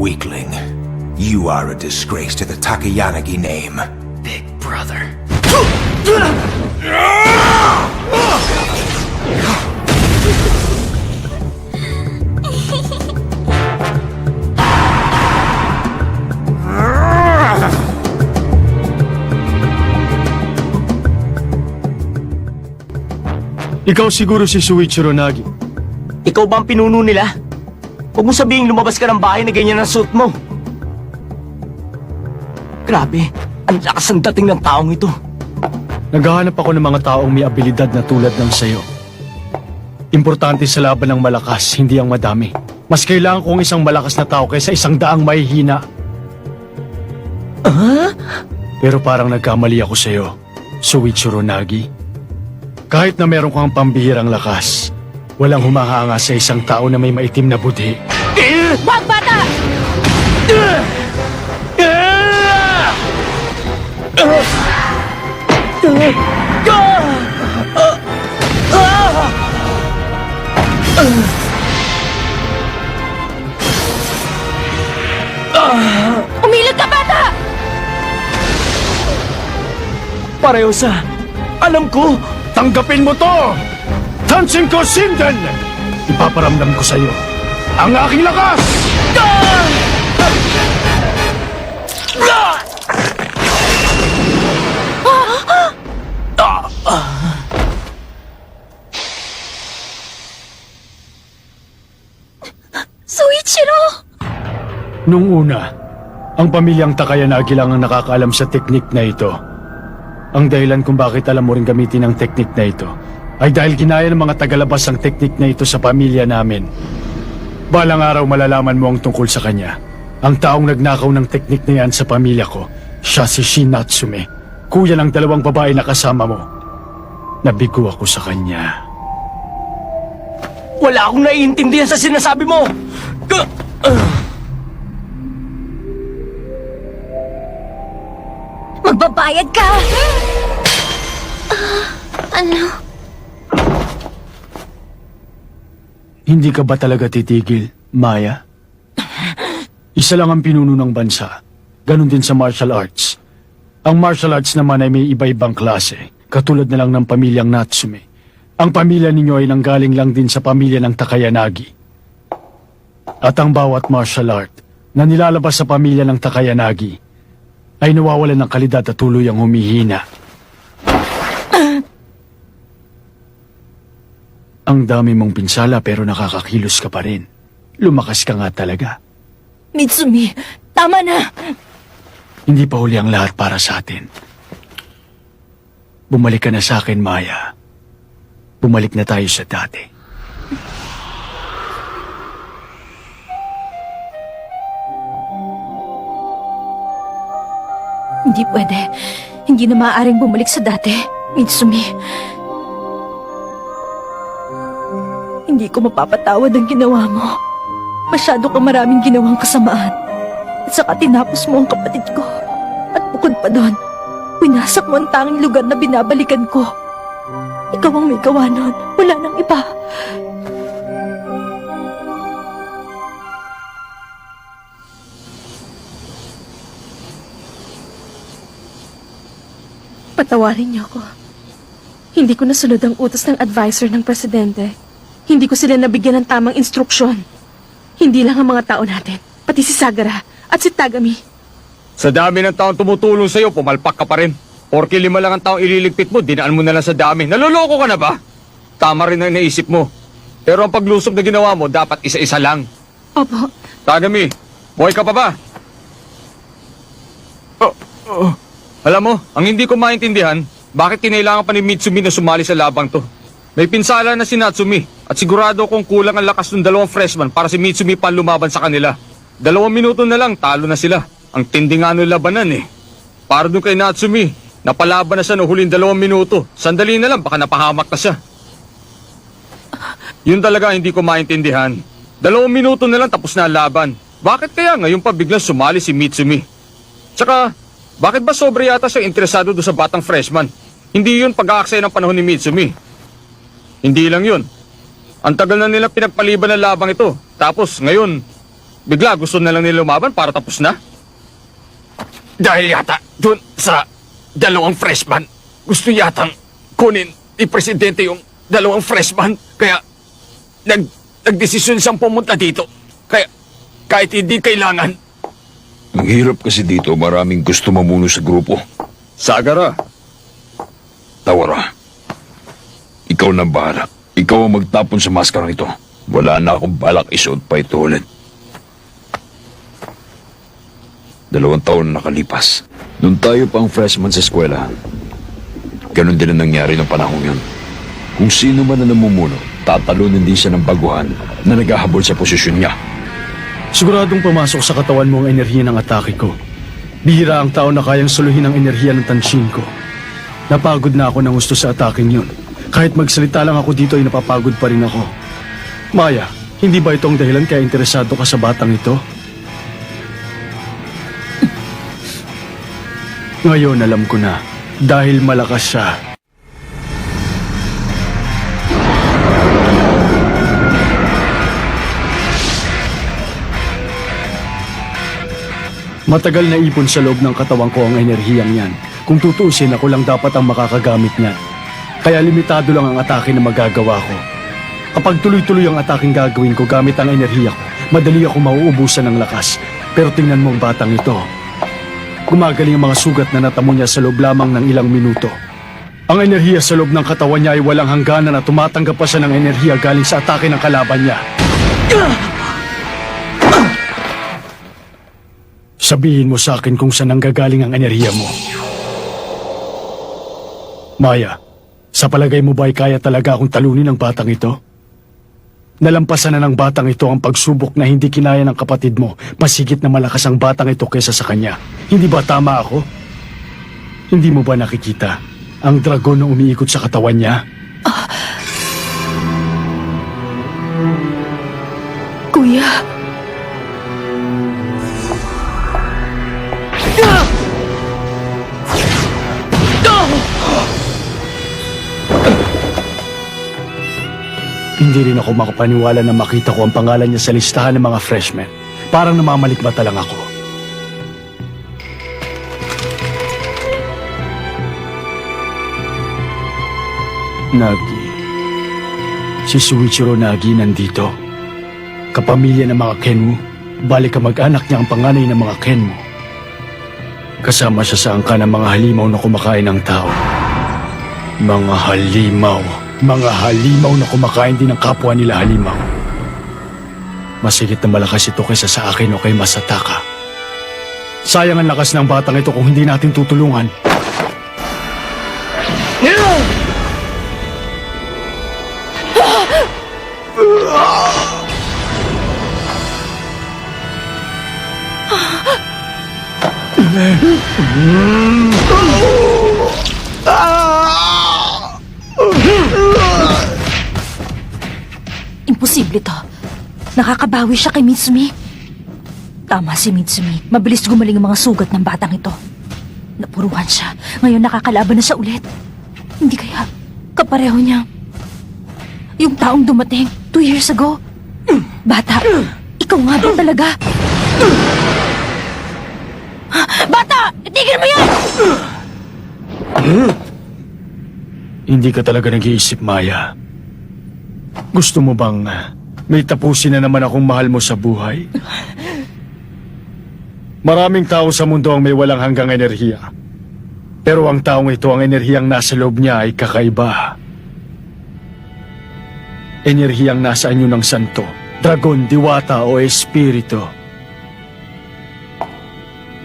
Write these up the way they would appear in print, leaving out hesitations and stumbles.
weakling. You are a disgrace to the Takayanagi name. Big brother. Ikaw siguro si Shuichiro Nagi. Ikaw ba ang pinuno nila? Huwag mo sabihing lumabas ka ng bahay na ganyan ang suit mo. Grabe, ang lakas ang dating ng taong ito. Naghahanap ako ng mga taong may abilidad na tulad ng sayo. Importante sa laban ng malakas, hindi ang madami. Mas kailangan kong isang malakas na tao kaysa 100 mahihina. Pero parang nagkamali ako sa'yo, Shuichiro Nagi. Kahit na meron kang pambihirang lakas, walang humahanga sa isang tao na may maitim na budhi. Wag, bata! Umilag ka, bata! Pareho sa... Alam ko! Tanggapin mo to! Tansin ko, Shinden! Ipaparamdam ko sa'yo ang aking lakas! Shuichiro! Nung una, ang pamilyang Takayanagi lang ang nakakaalam sa teknik na ito. Ang dahilan kung bakit alam mo rin gamitin ang teknik na ito ay dahil ginaya ng mga tagalabas ang teknik na ito sa pamilya namin. Balang araw malalaman mo ang tungkol sa kanya. Ang taong nagnakaw ng teknik na yan sa pamilya ko, siya si Shin Natsume, kuya ng 2 babae na kasama mo. Nabigo ako sa kanya. Wala akong naiintindihan sa sinasabi mo! Magbabayad ka! Ano? Hindi ka ba talaga titigil, Maya? Isa lang ang pinuno ng bansa. Ganon din sa martial arts. Ang martial arts naman ay may iba-ibang klase, katulad na lang ng pamilyang Natsume. Ang pamilya ninyo ay nanggaling lang din sa pamilya ng Takayanagi. At ang bawat martial art na nilalabas sa pamilya ng Takayanagi ay nawawalan ng kalidad at tuluyang humihina. Ang dami mong pinsala pero nakakakilos ka pa rin. Lumakas ka nga talaga. Mitsumi, tama na! Hindi pa huli ang lahat para sa atin. Bumalik ka na sa akin, Maya. Bumalik na tayo sa dati. Hindi pwede. Hindi na maaaring bumalik sa dati, Mitsumi. Hindi ko mapapatawad ang ginawa mo. Masyado ka maraming ginawang kasamaan. At saka tinapos mo ang kapatid ko. At bukod pa doon, winasak mo ang tanging lugar na binabalikan ko. Ikaw ang may gawa nun. Wala nang iba. Patawarin niyo ako. Hindi ko nasunod ang utos ng advisor ng presidente. Hindi ko sila nabigyan ng tamang instruksyon. Hindi lang ang mga tao natin, pati si Sagara at si Tagami. Sa dami ng taong tumutulong sa'yo, pumalpak ka pa rin. Porke 5 lang ang taong ililigpit mo, dinaan mo na lang sa dami. Naloloko ka na ba? Tama rin ang naisip mo. Pero ang paglusob na ginawa mo, dapat isa-isa lang. Opo. Tagami, buhay ka pa ba? Alam mo, ang hindi ko maintindihan, bakit kinailangan pa ni Mitsumi na sumali sa labang to? May pinsala na si Natsumi at sigurado kung kulang ang lakas ng 2 freshman para si Mitsumi pa lumaban sa kanila. 2 minuto na lang, talo na sila. Ang tindi nga ng labanan eh. Para doon kay Natsumi, napalaban na siya no huling 2 minuto. Sandali na lang, baka napahamak na siya. Yun talaga hindi ko maintindihan. 2 minuto na lang tapos na ang laban. Bakit kaya ngayon pa biglang sumali si Mitsumi? Tsaka, bakit ba sobra yata siyang interesado doon sa batang freshman? Hindi yun pag-aaksaya ng panahon ni Mitsumi. Hindi lang yun. Ang tagal na nila pinagpaliban ng labang ito. Tapos ngayon, Bigla gusto na lang nila lumaban para tapos na. Dahil yata dun sa dalawang freshman, gusto yatang kunin ni Presidente yung dalawang freshman. Kaya nagdesisyon siyang pumunta dito. Kaya kahit hindi kailangan. Ang hirap kasi dito, maraming gusto mamuno sa grupo. Sagara. Tawara, ikaw na bahala. Ikaw ang magtapon sa maskarang ito. Wala na akong balak isuot pa ito ulit. 2 taon na nakalipas. Nung tayo pa ang freshman sa eskwela, ganun din ang nangyari ng panahon yun. Kung sino man na namumuno, tatalunin din siya ng baguhan na naghahabol sa posisyon niya. Siguradong pumasok sa katawan mo ang enerhiya ng atake ko. Bihira ang tao na kayang suluhin ang enerhiya ng tanshin ko. Napagod na ako ng gusto sa ataking yun. Kahit magsalita lang ako dito ay napapagod pa rin ako. Maya, hindi ba itong dahilan kaya interesado ka sa batang ito? Ngayon alam ko na, dahil malakas siya. Matagal na ipon sa loob ng katawan ko ang enerhiyang yan. Kung tutuusin, ako lang dapat ang makakagamit niya. Kaya limitado lang ang atake na magagawa ko. Kapag tuloy-tuloy ang ataking gagawin ko gamit ang enerhiya ko, madali ako mauubusan ng lakas. Pero tingnan mo ang batang ito. Gumagaling ang mga sugat na natamo niya sa loob lamang ng ilang minuto. Ang enerhiya sa loob ng katawan niya ay walang hangganan at tumatanggap pa siya ng enerhiya galing sa atake ng kalaban niya. Sabihin mo sa akin kung saan nanggagaling ang enerhiya mo. Maya, sa palagay mo ba ay kaya talaga akong talunin ng batang ito? Nalampasan na ng batang ito ang pagsubok na hindi kinaya ng kapatid mo. Masigit na malakas ang batang ito kaysa sa kanya. Hindi ba tama ako? Hindi mo ba nakikita ang dragon na umiikot sa katawan niya? Kuya, Hindi rin ako makapaniwala na makita ko ang pangalan niya sa listahan ng mga freshmen. Parang namamalikmata lang ako. Nagi. Si Suichiro Nagi nandito. Kapamilya ng mga Kenmu. Balik kamag-anak niya ang panganay ng mga Kenmu. Kasama siya sa angka ng mga halimaw na kumakain ng tao. Mga halimaw. Mga halimaw na kumakain din ng kapwa nila halimaw. Masigit na malakas ito kaysa sa akin o kay Masataka. Sayang ang lakas ng batang ito kung hindi natin tutulungan. imposible to. Nakakabawi siya kay Mitsumi. Tama si Mitsumi. Mabilis gumaling ang mga sugat ng batang ito. Napuruhan siya. Ngayon nakakalaban na siya ulit. Hindi kaya kapareho niya yung taong dumating 2 years ago. Bata, ikaw nga ba talaga? Bata! Itigil mo yan! Hindi ka talaga nag-iisip, Maya. Gusto mo bang may tapusin na naman akong mahal mo sa buhay? Maraming tao sa mundo ang may walang hanggang enerhiya. Pero ang taong ito, ang enerhiyang nasa loob niya ay kakaiba. Enerhiyang nasa anyo ng santo, dragon, diwata o espiritu.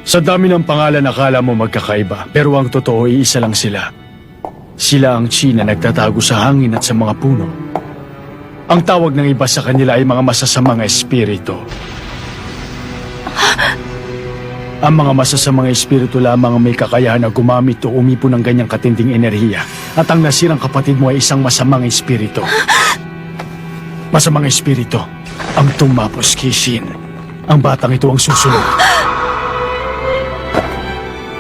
Sa dami ng pangalan, akala mo magkakaiba, pero ang totoo ay isa lang sila. Sila ang chi na nagtatago sa hangin at sa mga puno. Ang tawag ng iba sa kanila ay mga masasamang espiritu. Ang mga masasamang espiritu lamang ang may kakayahan na gumamit o umipon ng ganyang katinding enerhiya. At ang nasirang kapatid mo ay isang masamang espiritu. Masamang espiritu ang tumapos kay Shin. Ang batang ito ang susunod.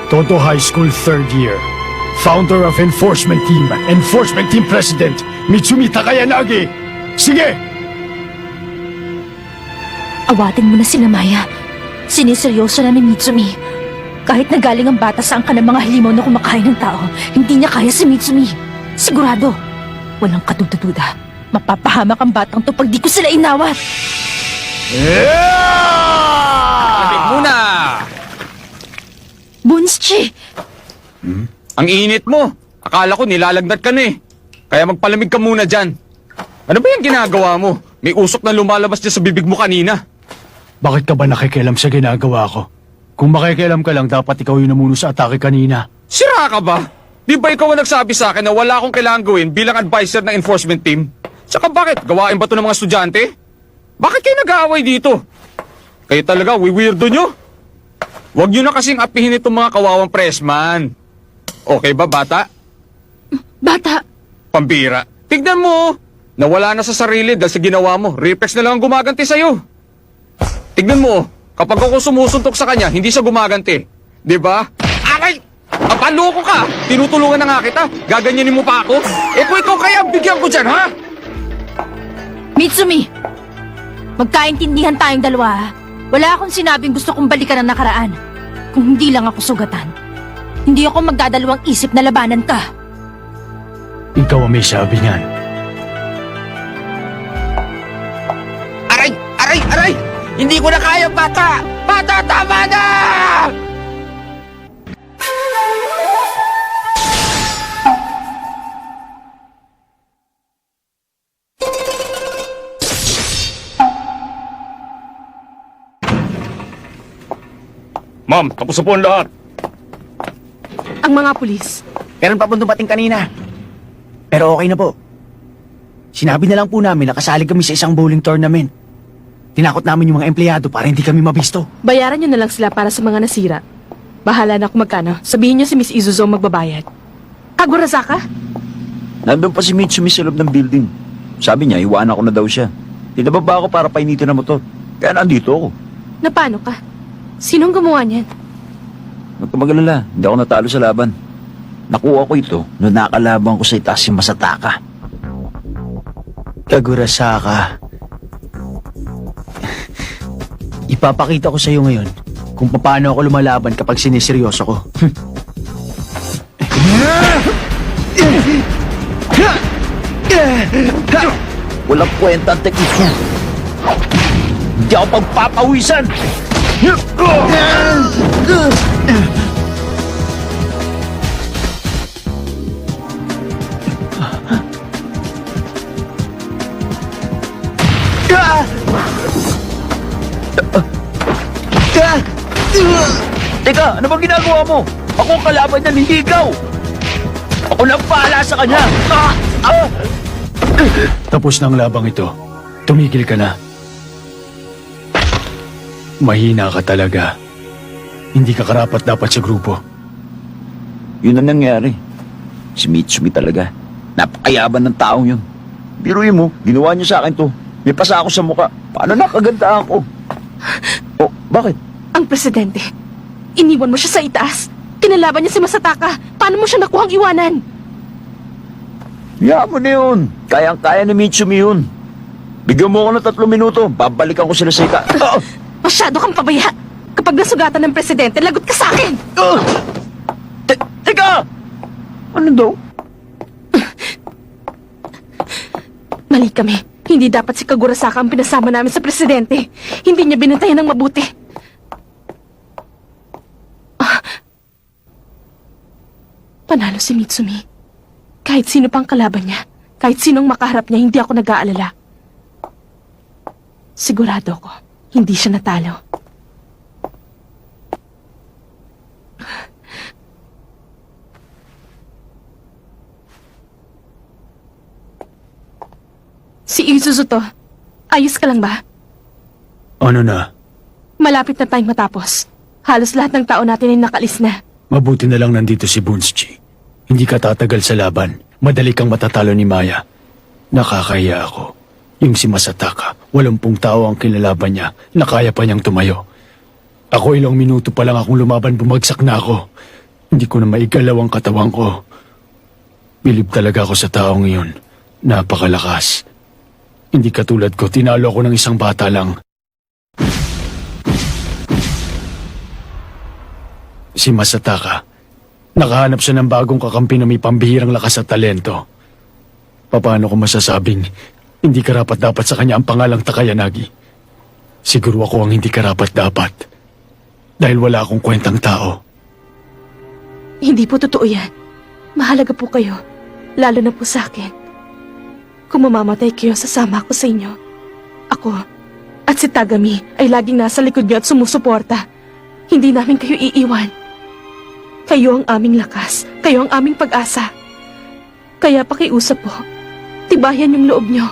Todo High School 3rd year. Founder of Enforcement Team President, Mitsumi Takayanagi. Sige! Awatin mo na sila, Maya. Siniseryoso na ni Mitsumi. Kahit nagaling ang bata sa angka ng mga halimaw na kumakain ng tao, hindi niya kaya si Mitsumi. Sigurado, walang kaduda-duda. Mapapahamak ang batang to pag di ko sila inawat. Lamig muna! Bunschi! Ang init mo! Akala ko nilalagnat ka na eh. Kaya magpalamig ka muna dyan. Ano ba yung ginagawa mo? May usok na lumalabas dyan sa bibig mo kanina. Bakit ka ba nakikialam sa ginagawa ko? Kung makikialam ka lang, dapat ikaw yung namuno sa atake kanina. Sira ka ba? Di ba ikaw ang nagsabi sa akin na wala akong kailangan gawin bilang advisor ng enforcement team? Saka bakit? Gawain ba to ng mga estudyante? Bakit kayo nag-aaway dito? Kayo talaga, weirdo nyo. Huwag nyo na kasing apihin itong mga kawawang pressman. Okay ba, bata? Bata! Pambira. Tignan mo, nawala na sa sarili dahil sa ginawa mo. Reflex na lang ang gumaganti sa'yo. Tignan mo, kapag ako sumusuntok sa kanya, hindi siya gumaganti. Di ba? Aray! Apaloko ka! Tinutulungan na nga kita. Gaganyanin mo pa ako? Eh kung ikaw kaya, bigyan ko dyan, ha? Mitsumi! Magkaintindihan tayong dalawa, ha? Wala akong sinabing gusto kong balikan ang nakaraan. Kung hindi lang ako sugatan. Hindi ako magdadalawang isip na labanan ka. Ikaw ang may sabi niyan. Aray! Aray! Aray! Hindi ko na kaya, bata! Bata, tama na! Ma'am, tapos na po ang lahat. Ang mga pulis. Meron pa pong dumating kanina. Pero okay na po. Sinabi na lang po namin na kasali kami sa isang bowling tournament. Tinakot namin yung mga empleyado para hindi kami mabisto. Bayaran nyo na lang sila para sa mga nasira. Bahala na kung magkano. Sabihin nyo si Miss Izuzo magbabayad. Kagurazaka? Nandun pa si Mitsumi sa loob ng building. Sabi niya, iwanan ko na daw siya. Tinababa ako para painitin ang motor. Kaya nandito ako. Na paano ka? Sinong gumawa niyan? Huwag ka mag-alala, hindi ako natalo sa laban. Nakuha ko ito noong nakalaban ko sa itaas si Masataka. Kagurasaka. Ipapakita ko sa iyo ngayon kung paano ako lumalaban kapag siniseryoso ko. Walang kwenta ang teknik niya. Hindi ako pagpapawisan! Teka, ano bang ginagawa mo? Ako ang kalaban niyan, hindi ikaw! Ako nang pahala sa kanya! Tapos na ang labang ito. Tumigil ka na. Mahina ka talaga. Hindi ka karapat dapat sa grupo. Yun ang nangyari. Si Mitsumi talaga. Napakayaban ng taong yun. Biruin mo, ginawa niya sa akin to. May pasa ako sa muka. Paano nakagandaan ko? Oh, bakit? Ang presidente. Iniwan mo siya sa itaas. Kinalaban niya si Masataka. Paano mo siya nakuhang iwanan? Hayaan mo na yun. Kayang-kaya ni Mitsumi yun. Bigyan mo ako ng 3 minuto. Babalikan ko sila sa itaas. Masyado kang pabaya. Kapag nasugatan ng presidente, lagot ka sa akin! Teka! Ano daw? Mali kami. Hindi dapat si Kagurasaka ang pinasama namin sa presidente. Hindi niya binantayan ng mabuti. Panalo si Mitsumi. Kahit sino pang kalaban niya, kahit sinong makaharap niya, hindi ako nag-aalala. Sigurado ko, hindi siya natalo. Si Izuzu to. Ayos ka lang ba? Ano na? Malapit na tayong matapos. Halos lahat ng tao natin ay nakalis na. Mabuti na lang nandito si Bunschi. Hindi ka tatagal sa laban. Madali kang matatalo ni Maya. Nakakaya ako. Yung si Masataka, 80 tao ang kinalaban niya na kaya pa niyang tumayo. Ako ilang minuto pa lang akong lumaban, bumagsak na ako. Hindi ko na maigalaw ang katawan ko. Bilib talaga ako sa taong iyon. Napakalakas. Hindi katulad ko, tinalo ako ng isang bata lang. si Masataka. Nakahanap siya ng bagong kakampi na may pambihirang lakas at talento. Paano ko masasabing hindi karapat-dapat sa kanya ang pangalang Takayanagi? Siguro ako ang hindi karapat-dapat. Dahil wala akong kwentang tao. Hindi po totoo yan. Mahalaga po kayo, lalo na po sa akin. Kung mamamatay kayo, sasama ako sa inyo. Ako at si Tagami ay laging nasa likod niyo at sumusuporta. Hindi namin kayo iiwan. Kayo ang aming lakas, kayo ang aming pag-asa. Kaya pakiusap po, tibayan yung loob niyo.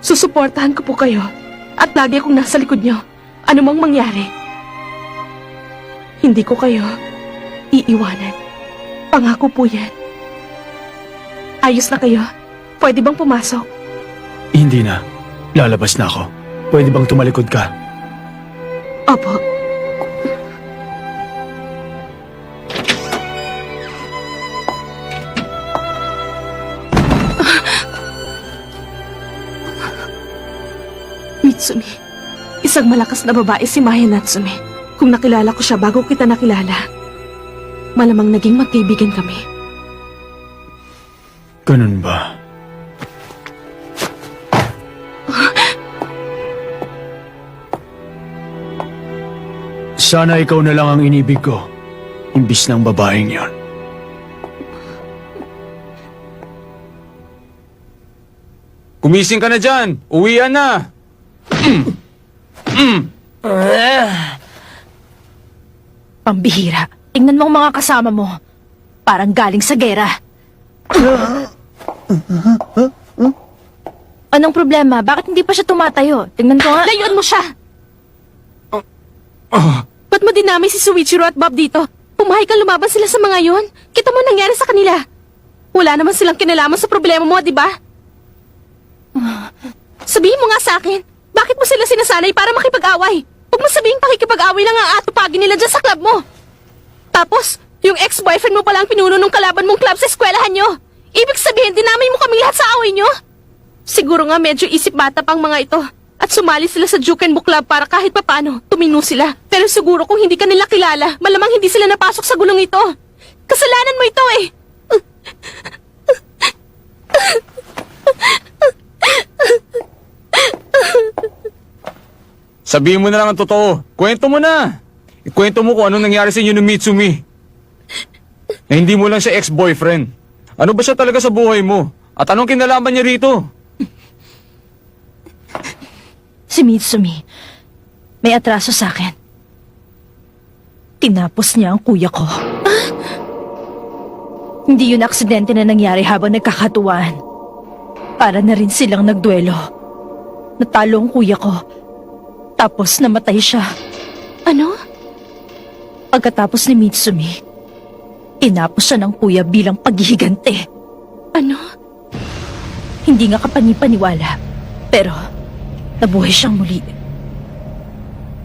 Susuportahan ko po kayo at lagi akong nasa likod niyo. Ano mang mangyari. Hindi ko kayo iiwanan. Pangako po yan. Ayos na kayo? Pwede bang pumasok? Hindi na. Lalabas na ako. Pwede bang tumalikod ka? Opo. Mitsumi, isang malakas na babae si Maya Natsume. Kung nakilala ko siya bago kita nakilala, malamang naging magkaibigan kami. Ganun ba? Sana ikaw na lang ang inibig ko, imbis ng babaeng yon. Kumising ka na dyan! Uwian na! Pambihira. Tingnan mo ang mga kasama mo. Parang galing sa gera. Anong problema? Bakit hindi pa siya tumatayo? Tingnan ko nga. Layuan mo siya! Ba't mo dinamay si Suichiro at Bob dito? Pumahay kang lumaban sila sa mga yon. Kita mo nangyari sa kanila. Wala naman silang kinalaman sa problema mo, di ba? Sabihin mo nga sa akin, bakit mo sila sinasanay para makipag-away? Huwag mo sabihin pakikipag-away lang ang atupagin nila dyan sa club mo. Tapos, yung ex-boyfriend mo pala ang pinuno ng kalaban mong club sa eskwelahan nyo. Ibig sabihin, dinamay mo kami lahat sa away nyo? Siguro nga medyo isip bata pang mga ito. At sumali sila sa Juken Book Club para kahit papano, tumino sila. Pero siguro kung hindi ka nila kilala, malamang hindi sila napasok sa gulong ito. Kasalanan mo ito eh. Sabihin mo na lang ang totoo. Kwento mo na. Ikwento mo kung anong nangyari sa inyo ni Mitsumi. Na hindi mo lang siya ex-boyfriend. Ano ba siya talaga sa buhay mo? At anong kinalaman niya rito? Si Mitsumi, may atraso sa akin. Tinapos niya ang kuya ko. Hindi yun aksidente na nangyari habang nagkakatuwaan. Para na rin silang nagduelo. Natalo ang kuya ko. Tapos namatay siya. Ano? Pagkatapos ni Mitsumi, tinapos siya ng kuya bilang paghihigante. Ano? Hindi nga kapanipaniwala, pero nabuhay siyang muli.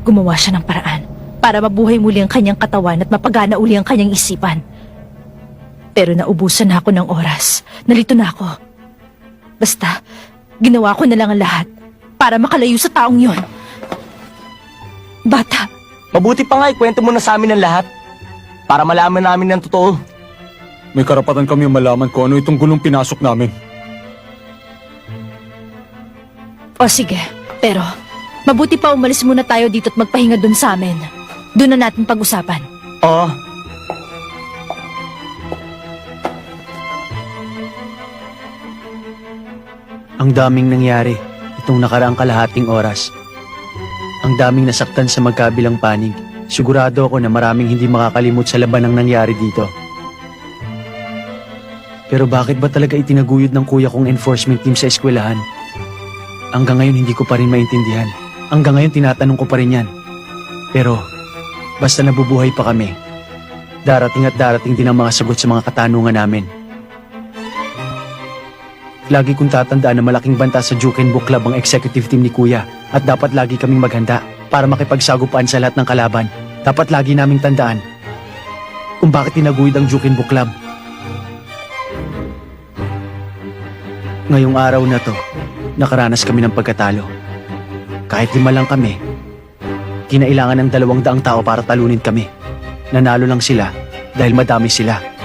Gumawa siya ng paraan para mabuhay muli ang kanyang katawan at mapagana uli ang kanyang isipan. Pero naubusan na ako ng oras. Nalito na ako. Basta, ginawa ko na lang ang lahat para makalayo sa taong yon. Bata, Mabuti pa nga ikwento mo na sa amin ang lahat para malaman namin ng totoo. May karapatan kami malaman kung ano itong gulong pinasok namin. o sige, pero mabuti pa umalis muna tayo dito at magpahinga dun sa amin. Doon na natin pag-usapan. Oo. Ang daming nangyari itong nakaraang kalahating oras. Ang daming nasaktan sa magkabilang panig. Sigurado ako na maraming hindi makakalimot sa laban ng nangyari dito. Pero bakit ba talaga itinaguyod ng kuya kong enforcement team sa eskwelahan? Hanggang ngayon hindi ko pa rin maintindihan. Hanggang ngayon tinatanong ko pa rin yan. Pero basta nabubuhay pa kami, darating at darating din ang mga sagot sa mga katanungan namin. Lagi kong tatandaan na malaking banta sa Juken Book Club ang executive team ni Kuya at dapat lagi kaming maghanda para makipagsagupaan sa lahat ng kalaban. Dapat lagi naming tandaan kung bakit tinaguyod ang Juken Book Club. Ngayong araw na to, nakaranas kami ng pagkatalo. Kahit 5 lang kami, kinailangan ng 200 tao para talunin kami. Nanalo lang sila dahil madami sila.